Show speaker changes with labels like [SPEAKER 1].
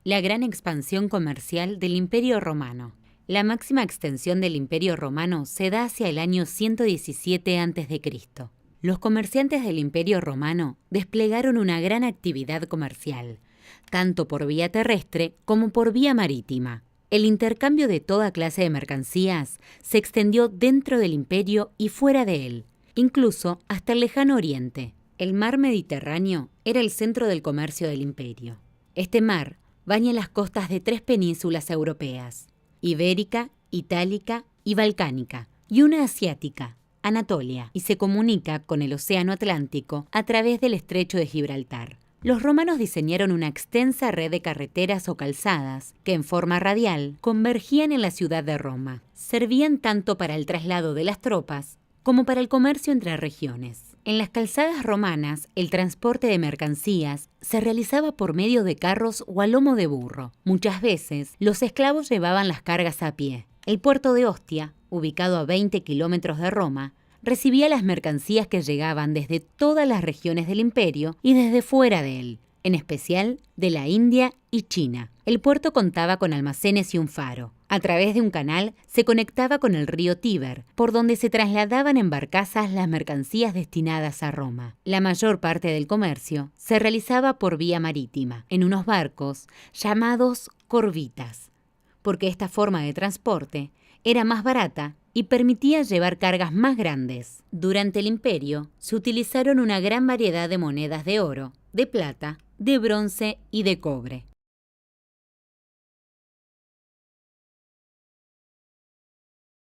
[SPEAKER 1] La gran expansión comercial del Imperio Romano. La máxima extensión del Imperio Romano se da hacia el año 117 a.C. Los comerciantes del Imperio Romano desplegaron una gran actividad comercial, tanto por vía terrestre como por vía marítima. El intercambio de toda clase de mercancías se extendió dentro del imperio y fuera de él, incluso hasta el lejano oriente. El mar Mediterráneo era el centro del comercio del imperio. Este mar baña las costas de 3 penínsulas europeas: Ibérica, Itálica y Balcánica, y una asiática, Anatolia, y se comunica con el Océano Atlántico a través del Estrecho de Gibraltar. Los romanos diseñaron una extensa red de carreteras o calzadas que en forma radial convergían en la ciudad de Roma. Servían tanto para el traslado de las tropas como para el comercio entre regiones. En las calzadas romanas, el transporte de mercancías se realizaba por medio de carros o a lomo de burro. Muchas veces, los esclavos llevaban las cargas a pie. El puerto de Ostia, ubicado a 20 kilómetros de Roma, recibía las mercancías que llegaban desde todas las regiones del imperio y desde fuera de él, en especial de la India y China. El puerto contaba con almacenes y un faro. A través de un canal se conectaba con el río Tíber, por donde se trasladaban en barcazas las mercancías destinadas a Roma. La mayor parte del comercio se realizaba por vía marítima, en unos barcos llamados corvitas, porque esta forma de transporte era más barata y permitía llevar cargas más grandes. Durante el imperio se utilizaron una gran variedad de monedas de oro, de plata, de bronce y de cobre.